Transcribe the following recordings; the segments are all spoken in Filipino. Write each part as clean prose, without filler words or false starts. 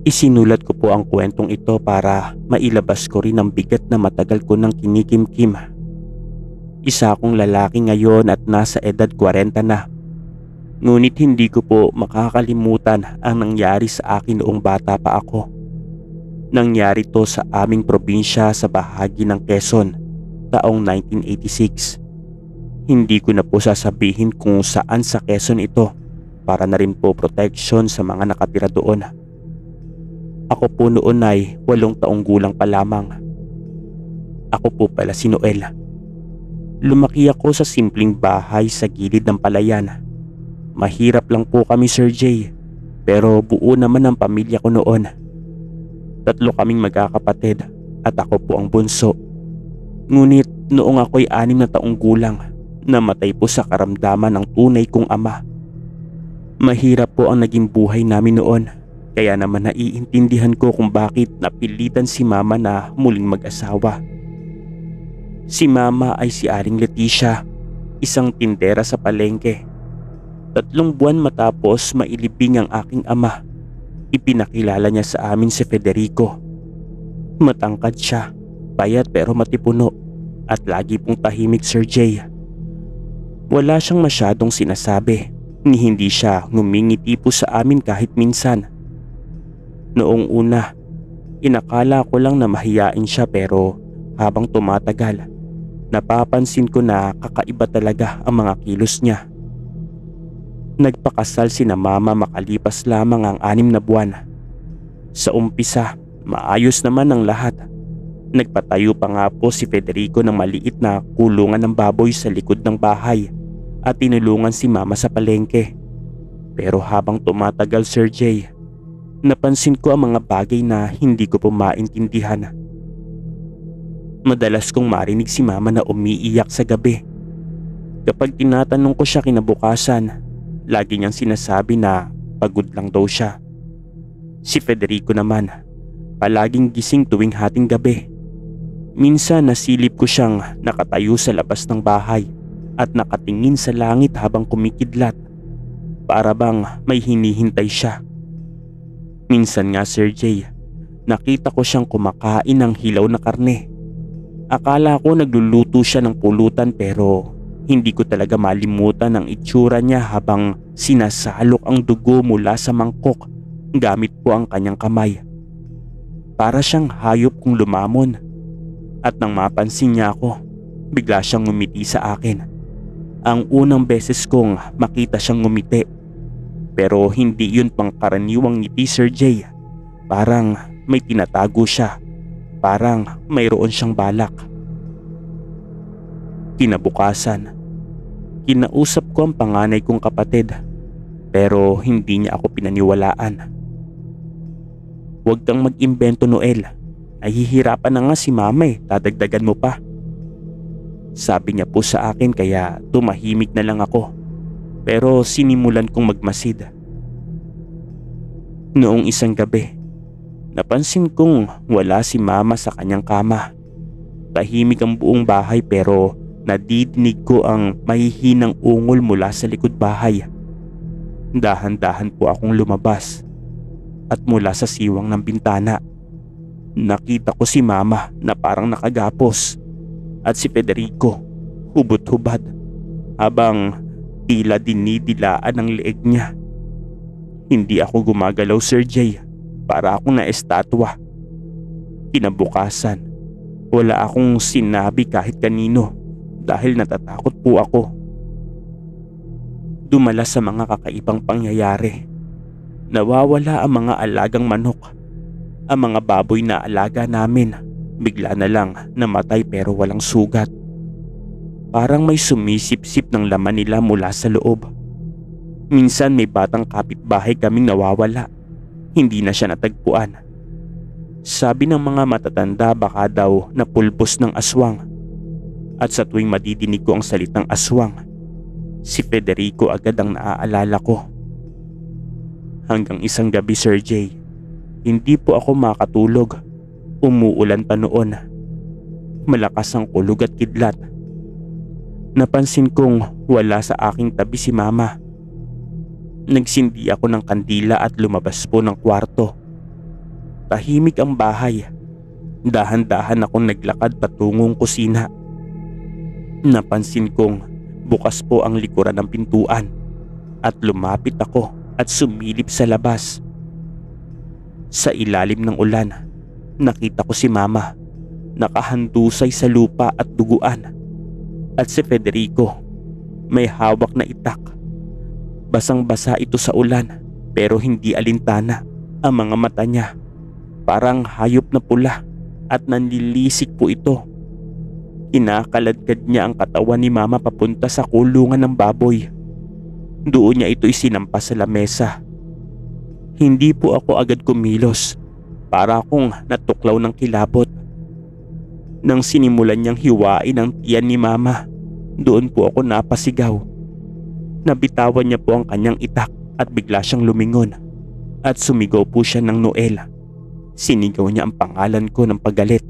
Isinulat ko po ang kwentong ito para mailabas ko rin ang bigat na matagal ko nang kinikimkim. Isa akong lalaki ngayon at nasa edad 40 na. Ngunit hindi ko po makakalimutan ang nangyari sa akin noong bata pa ako. Nangyari to sa aming probinsya sa bahagi ng Quezon taong 1986. Hindi ko na po sasabihin kung saan sa Quezon ito para na rin po protection sa mga nakatira doon. Ako po noon ay 8 taong gulang pa lamang. Ako po pala si Noel. Lumaki ako sa simpleng bahay sa gilid ng palayan. Mahirap lang po kami, Sir Jay, pero buo naman ang pamilya ko noon. 3 kaming magkakapatid at ako po ang bunso. Ngunit noong ako'y 6 na taong gulang, namatay po sa karamdaman ng tunay kong ama. Mahirap po ang naging buhay namin noon, kaya naman naiintindihan ko kung bakit napilitan si mama na muling mag-asawa. Si mama ay si Aling Leticia, isang tindera sa palengke. 3 buwan matapos mailibing ang aking ama, ipinakilala niya sa amin si Federico. Matangkad siya, payat pero matipuno, at lagi pong tahimik, Sir Jay. Wala siyang masyadong sinasabi, ni hindi siya ngumingiti po sa amin kahit minsan. Noong una, inakala ko lang na mahiyain siya, pero habang tumatagal, napapansin ko na kakaiba talaga ang mga kilos niya. Nagpakasal sina mama makalipas lamang ang 6 na buwan. Sa umpisa, maayos naman ang lahat. Nagpatayo pa nga po si Federico ng maliit na kulungan ng baboy sa likod ng bahay at tinulungan si mama sa palengke. Pero habang tumatagal, Sir Jay, napansin ko ang mga bagay na hindi ko po maintindihan. Madalas kong marinig si mama na umiiyak sa gabi. Kapag tinatanong ko siya kinabukasan, lagi niyang sinasabi na pagod lang daw siya. Si Federico naman, palaging gising tuwing hating gabi. Minsan nasilip ko siyang nakatayo sa labas ng bahay at nakatingin sa langit habang kumikidlat, para bang may hinihintay siya. Minsan nga, Sir Jay, nakita ko siyang kumakain ng hilaw na karne. Akala ko nagluluto siya ng pulutan, pero hindi ko talaga malimutan ang itsura niya habang sinasalok ang dugo mula sa mangkok gamit po ang kanyang kamay. Para siyang hayop kung lumamon. At nang mapansin niya ako, bigla siyang ngumiti sa akin. Ang unang beses kong makita siyang ngumiti. Pero hindi yun pangkaraniwang ngiti, Sir Jay. Parang may tinatago siya. Parang mayroon siyang balak. Kinabukasan, kinausap ko ang panganay kong kapatid, pero hindi niya ako pinaniwalaan. "Huwag kang mag-imbento, Noel. Nahihirapan na nga si mama dadagdagan mo pa." Sabi niya po sa akin, kaya tumahimik na lang ako. Pero sinimulan kong magmasid. Noong isang gabi, napansin kong wala si mama sa kanyang kama. Tahimik ang buong bahay, pero nadidinig ko ang mahihinang ungol mula sa likod bahay. Dahan-dahan po akong lumabas at mula sa siwang ng bintana, nakita ko si mama na parang nakagapos at si Federico hubot-hubad habang tila dinidilaan ang leeg niya. Hindi ako gumagalaw, Sir Jay, para akong naestatwa. Kinabukasan, wala akong sinabi kahit kanino dahil natatakot po ako. Dumala sa mga kakaibang pangyayari. Nawawala ang mga alagang manok. Ang mga baboy na alaga namin bigla na lang namatay pero walang sugat. Parang may sumisip-sip ng laman nila mula sa loob. Minsan may batang kapitbahay kaming nawawala. Hindi na siya natagpuan. Sabi ng mga matatanda baka daw napulbos ng aswang. At sa tuwing madidinig ko ang salitang aswang, si Federico agad ang naaalala ko. Hanggang isang gabi, Sir Jay, hindi po ako makatulog. Umuulan pa noon. Malakas ang kulog at kidlat. Napansin kong wala sa aking tabi si mama. Nagsindi ako ng kandila at lumabas po ng kwarto. Tahimik ang bahay. Dahan-dahan akong naglakad patungong kusina. Napansin kong bukas po ang likuran ng pintuan at lumapit ako at sumilip sa labas. Sa ilalim ng ulan, nakita ko si Mama nakahandusay sa lupa at duguan, at si Federico may hawak na itak. Basang-basa ito sa ulan pero hindi alintana ang mga mata niya. Parang hayop na pula at nanlilisik po ito. Kinakaladkad niya ang katawan ni Mama papunta sa kulungan ng baboy. Doon niya ito isinampas sa lamesa. Hindi po ako agad kumilos, para akong natuklaw ng kilabot. Nang sinimulan niyang hiwain ang tiyan ni Mama, doon po ako napasigaw. Nabitawan niya po ang kanyang itak at bigla siyang lumingon at sumigaw po siya ng Noel. Sinigaw niya ang pangalan ko ng paggalit.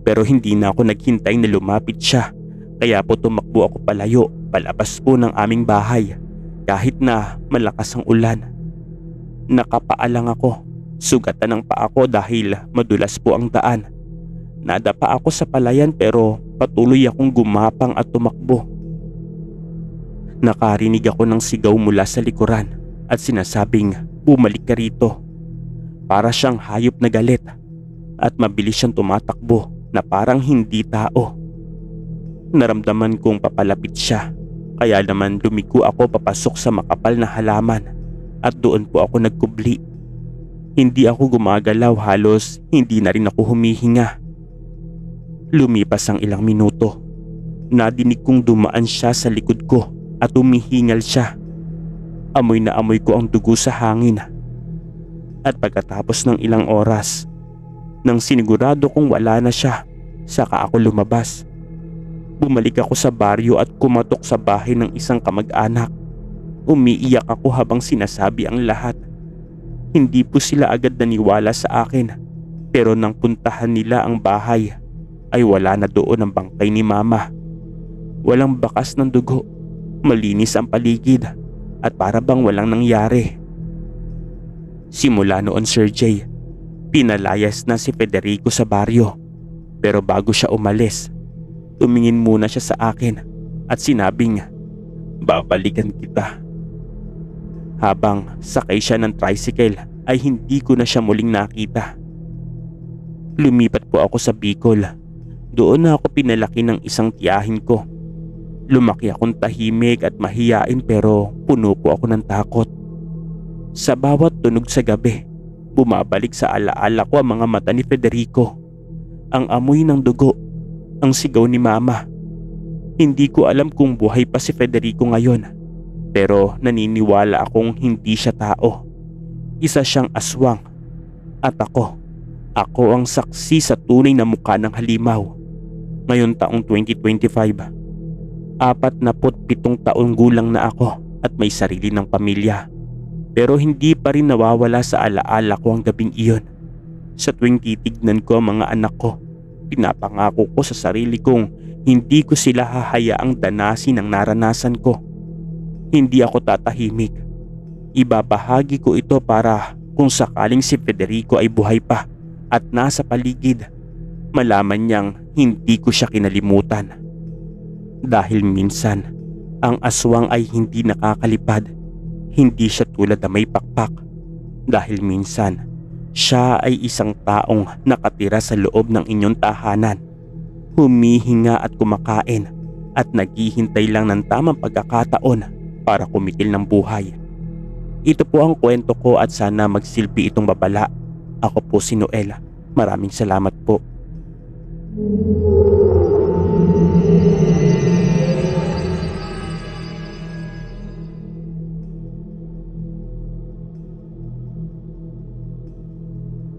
Pero hindi na ako naghintay na lumapit siya, kaya po tumakbo ako palayo, palabas po ng aming bahay kahit na malakas ang ulan. Nakapaalang ako, sugatan ng paa ko dahil madulas po ang daan. Nadapa ako sa palayan pero patuloy akong gumapang at tumakbo. Nakarinig ako ng sigaw mula sa likuran at sinasabing bumalik ka rito. Para siyang hayop na galit at mabilis siyang tumatakbo na parang hindi tao. Naramdaman kong papalapit siya, kaya naman lumigo ako papasok sa makapal na halaman at doon po ako nagkubli. Hindi ako gumagalaw, halos hindi na rin ako humihinga. Lumipas ang ilang minuto. Nadinig kong dumaan siya sa likod ko at humihingal siya. Amoy na amoy ko ang dugo sa hangin. At pagkatapos ng ilang oras, nang sinigurado kong wala na siya, saka ako lumabas. Bumalik ako sa baryo at kumatok sa bahay ng isang kamag-anak. Umiiyak ako habang sinasabi ang lahat. Hindi po sila agad naniwala sa akin, pero nang puntahan nila ang bahay ay wala na doon ang bangkay ni Mama. Walang bakas ng dugo, malinis ang paligid at para bang walang nangyari. Simula noon, Sir Jay, pinalayas na si Federico sa baryo. Pero bago siya umalis, tumingin muna siya sa akin at sinabing, babalikan kita. Habang sakay siya ng tricycle ay hindi ko na siya muling nakita. Lumipat po ako sa Bicol. Doon na ako pinalaki ng isang tiyahin ko. Lumaki akong tahimik at mahiyain pero puno po ako ng takot. Sa bawat tunog sa gabi, bumabalik sa alaala ko ang mga mata ni Federico, ang amoy ng dugo, ang sigaw ni Mama. Hindi ko alam kung buhay pa si Federico ngayon, pero naniniwala akong hindi siya tao. Isa siyang aswang. At ako ang saksi sa tunay na mukha ng halimaw. Ngayon taong 2025, 47 taong gulang na ako at may sarili ng pamilya. Pero hindi pa rin nawawala sa alaala ko ang gabing iyon. Sa tuwing titignan ko ang mga anak ko, pinapangako ko sa sarili kong hindi ko sila hahayaang danasin ang naranasan ko. Hindi ako tatahimik. Ibabahagi ko ito para kung sakaling si Federico ay buhay pa at nasa paligid, malaman niyang hindi ko siya kinalimutan. Dahil minsan, ang aswang ay hindi nakakalipad. Hindi siya tulad na may pakpak. Dahil minsan, siya ay isang taong nakatira sa loob ng inyong tahanan. Humihinga at kumakain at naghihintay lang ng tamang pagkakataon para kumitil ng buhay. Ito po ang kwento ko at sana magsilbi itong babala. Ako po si Noel. Maraming salamat po.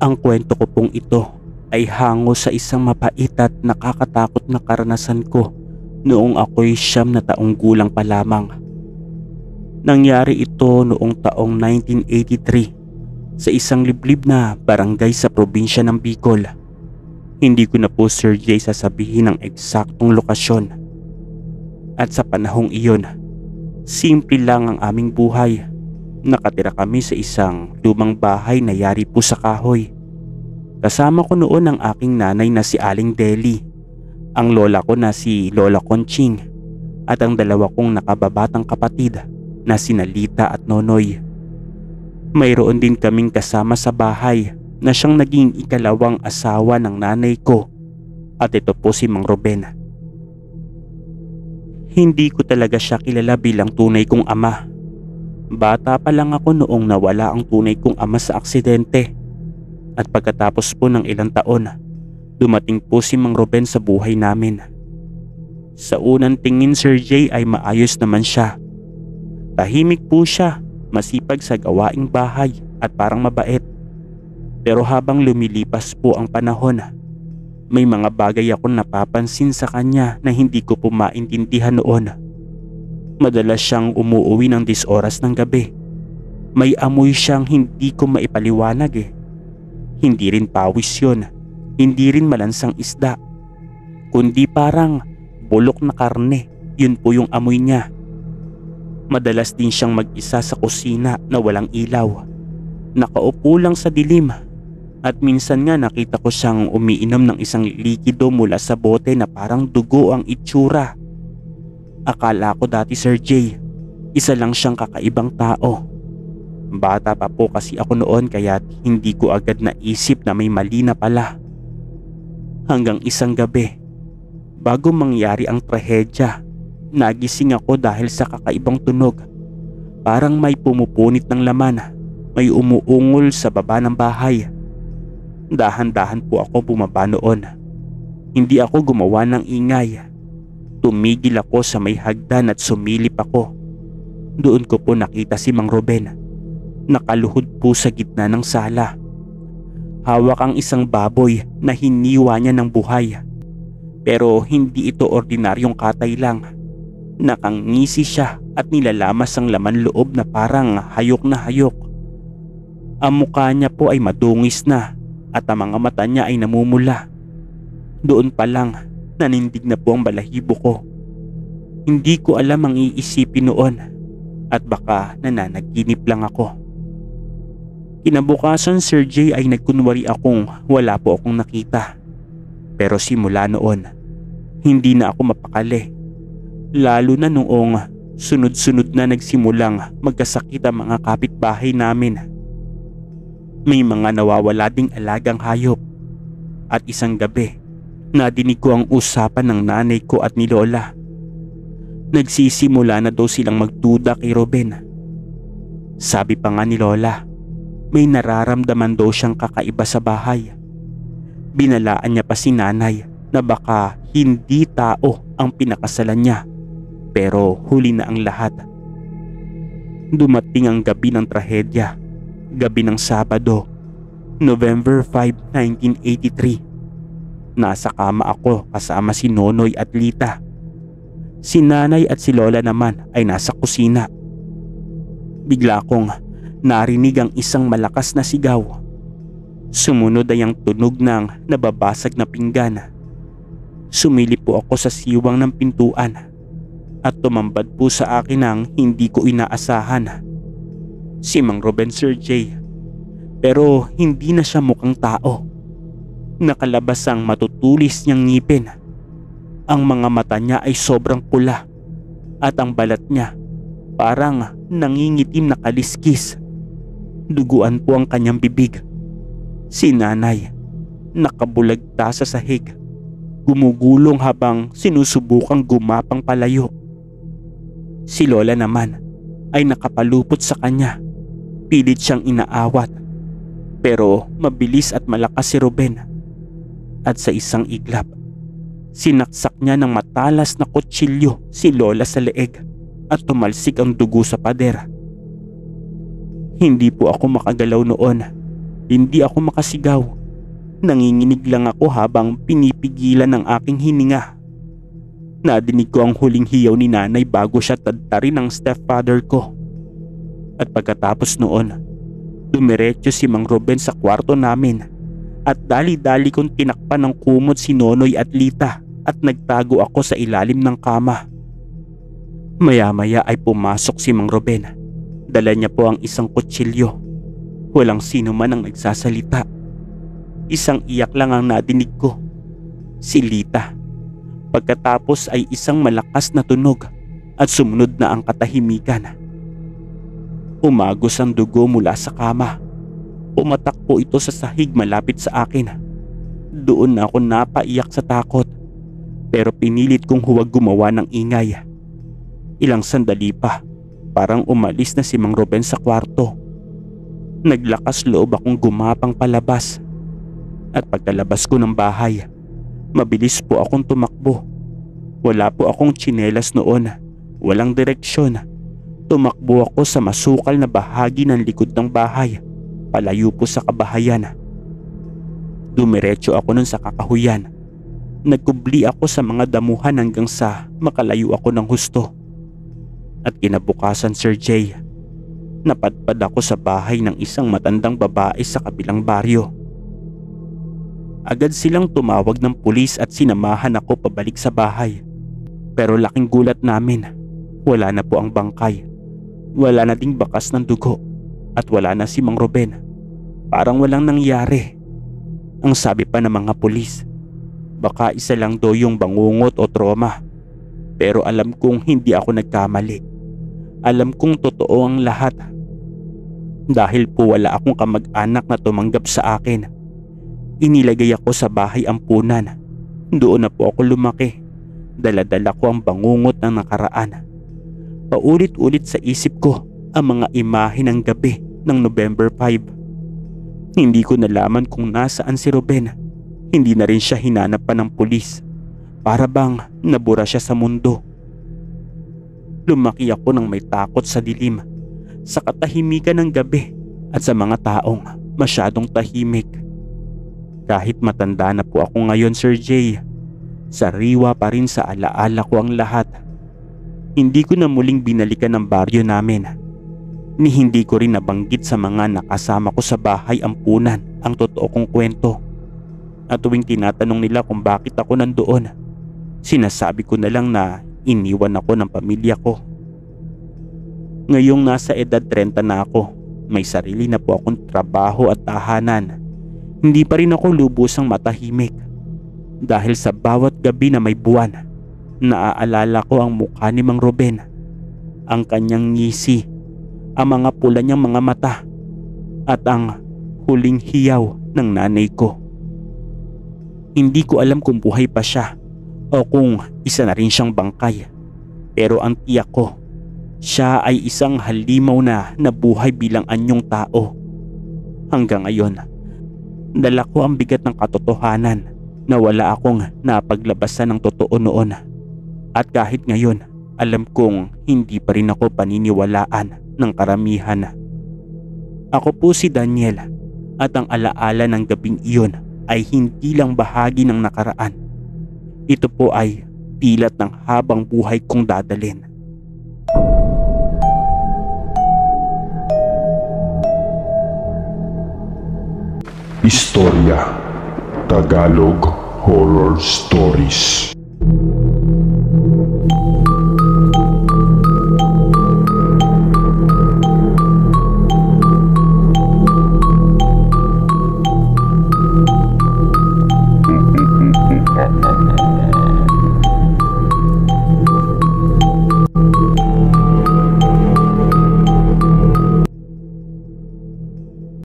Ang kwento ko pong ito ay hango sa isang mapait at nakakatakot na karanasan ko noong ako'y 9 na taong gulang pa lamang. Nangyari ito noong taong 1983 sa isang liblib na barangay sa probinsya ng Bicol. Hindi ko na po, Sir Jay, sasabihin ang eksaktong lokasyon. At sa panahong iyon, simple lang ang aming buhay. Nakatira kami sa isang lumang bahay na yari po sa kahoy. Kasama ko noon ang aking nanay na si Aling Deli, ang lola ko na si Lola Conching, at ang dalawa kong nakababatang kapatid na sina Lita at Nonoy. Mayroon din kaming kasama sa bahay na siyang naging ikalawang asawa ng nanay ko, at ito po si Mang Ruben. Hindi ko talaga siya kilala bilang tunay kong ama. Bata pa lang ako noong nawala ang tunay kong ama sa aksidente. At pagkatapos po ng ilang taon, dumating po si Mang Ruben sa buhay namin. Sa unang tingin, Sir Jay, ay maayos naman siya. Tahimik po siya, masipag sa gawaing bahay at parang mabait. Pero habang lumilipas po ang panahon, may mga bagay akong napapansin sa kanya na hindi ko po maintindihan noon. Madalas siyang umuuwi ng 10 oras ng gabi. May amoy siyang hindi ko maipaliwanag eh. Hindi rin pawis yun, hindi rin malansang isda, kundi parang bulok na karne, yun po yung amoy niya. Madalas din siyang mag-isa sa kusina na walang ilaw. Nakaupo lang sa dilim, at minsan nga nakita ko siyang umiinom ng isang likido mula sa bote na parang dugo ang itsura. Akala ko dati, Sir Jay, isa lang siyang kakaibang tao. Bata pa po kasi ako noon kaya hindi ko agad naisip na may mali na pala. Hanggang isang gabi, bago mangyari ang trahedya, nagising ako dahil sa kakaibang tunog. Parang may pumupunit ng laman, may umuungol sa baba ng bahay. Dahan-dahan po ako bumaba noon. Hindi ako gumawa ng ingay. Tumigil ako sa may hagdan at sumilip ako. Doon ko po nakita si Mang Ruben. Nakaluhod po sa gitna ng sala. Hawak ang isang baboy na hiniwa niya ng buhay. Pero hindi ito ordinaryong katay lang. Nakangisi siya at nilalamas ang laman loob na parang hayok na hayok. Ang mukha niya po ay madungis na at ang mga mata niya ay namumula. Doon pa lang nanindig na po ang balahibo ko. Hindi ko alam ang iisipin noon at baka nananaginip lang ako. Kinabukasan, Sir Jay, ay nagkunwari akong wala po akong nakita. Pero simula noon, hindi na ako mapakali. Lalo na noong sunod-sunod na nagsimulang magkasakit ang mga kapitbahay namin. May mga nawawala ding alagang hayop. At isang gabi, nadinig ko ang usapan ng nanay ko at ni Lola. Nagsisimula na daw silang magduda kay Ruben. Sabi pa nga ni Lola, may nararamdaman daw siyang kakaiba sa bahay. Binalaan niya pa si nanay na baka hindi tao ang pinakasalan niya, pero huli na ang lahat. Dumating ang gabi ng trahedya, gabi ng Sabado, November 5, 1983. Nasa kama ako kasama si Nonoy at Lita. Si nanay at si Lola naman ay nasa kusina. Bigla kong narinig ang isang malakas na sigaw. Sumunod ay ang tunog ng nababasag na pinggan. Sumilip po ako sa siwang ng pintuan at tumambad po sa akin ang hindi ko inaasahan. Si Mang Ruben, Sir Jay. Pero hindi na siya mukhang tao. Nakalabas ang matutulis niyang ngipin. Ang mga mata niya ay sobrang pula at ang balat niya parang nangingitim na kaliskis. Duguan po ang kanyang bibig. Si nanay, nakabulagta sa sahig, gumugulong habang sinusubukang gumapang palayo. Si Lola naman ay nakapalupot sa kanya. Pilit siyang inaawat. Pero mabilis at malakas si Ruben. At sa isang iglap, sinaksak niya ng matalas na kutsilyo si Lola sa leeg at tumalsik ang dugo sa pader. Hindi po ako makagalaw noon. Hindi ako makasigaw. Nanginginig lang ako habang pinipigilan ang aking hininga. Nadinig ko ang huling hiyaw ni nanay bago siya tadtarin ng stepfather ko. At pagkatapos noon, dumiretso si Mang Ruben sa kwarto namin at dali-dali kong tinakpan ng kumot si Nonoy at Lita at nagtago ako sa ilalim ng kama. Maya-maya ay pumasok si Mang Ruben. Dala niya po ang isang kutsilyo. Walang sino man ang nagsasalita. Isang iyak lang ang nadinig ko. Si Lita. Pagkatapos ay isang malakas na tunog at sumunod na ang katahimikan. Umagos ang dugo mula sa kama. Pumatak po ito sa sahig malapit sa akin. Doon na ako napaiyak sa takot. Pero pinilit kong huwag gumawa ng ingay. Ilang sandali pa, parang umalis na si Mang Ruben sa kwarto. Naglakas loob akong gumapang palabas. At pagkalabas ko ng bahay, mabilis po akong tumakbo. Wala po akong tsinelas noon. Walang direksyon. Tumakbo ako sa masukal na bahagi ng likod ng bahay, palayo po sa kabahayan. Dumiretso ako nun sa kakahuyan. Nagkubli ako sa mga damuhan hanggang sa makalayo ako ng husto. At kinabukasan, Sir Jay, napadpad ako sa bahay ng isang matandang babae sa kabilang baryo. Agad silang tumawag ng pulis at sinamahan ako pabalik sa bahay. Pero laking gulat namin, wala na po ang bangkay. Wala na ding bakas ng dugo at wala na si Mang Ruben. Parang walang nangyari. Ang sabi pa ng mga pulis, baka isa lang daw yung bangungot o trauma. Pero alam kong hindi ako nagkamali. Alam kong totoo ang lahat. Dahil po wala akong kamag-anak na tumanggap sa akin. Inilagay ako sa bahay ampunan. Doon na po ako lumaki. Dala-dala ko ang bangungot ng nakaraan. Paulit-ulit sa isip ko ang mga imahe ng gabi ng November 5. Hindi ko nalaman kung nasaan si Ruben. Hindi na rin siya hinanap pa ng pulis. Para bang nabura siya sa mundo. Lumaki ako ng may takot sa dilim, sa katahimikan ng gabi at sa mga taong masyadong tahimik. Kahit matanda na po ako ngayon, Sir Jay, sariwa pa rin sa alaala ko ang lahat. Hindi ko na muling binalikan ang baryo namin. Ni hindi ko rin nabanggit sa mga nakasama ko sa bahay ampunan ang totoo kong kwento. At tuwing tinatanong nila kung bakit ako nandoon, sinasabi ko na lang na iniwan ako ng pamilya ko. Ngayong nasa edad 30 na ako, may sarili na po akong trabaho at tahanan. Hindi pa rin ako lubusang matahimik. Dahil sa bawat gabi na may buwan, naaalala ko ang mukha ni Mang Ruben, ang kanyang ngisi, ang mga pula niyang mga mata, at ang huling hiyaw ng nanay ko. Hindi ko alam kung buhay pa siya o kung isa na rin siyang bangkay. Pero ang tiyak ko, siya ay isang halimaw na nabuhay bilang anyong tao. Hanggang ngayon, dala ko ang bigat ng katotohanan na wala akong napaglabasan ng totoo noon. At kahit ngayon, alam kong hindi pa rin ako paniniwalaan ng karamihan. Ako po si Daniel at ang alaala ng gabing iyon ay hindi lang bahagi ng nakaraan. Ito po ay pilat ng habang buhay kong dadalhin. Istorya Tagalog Horror Stories.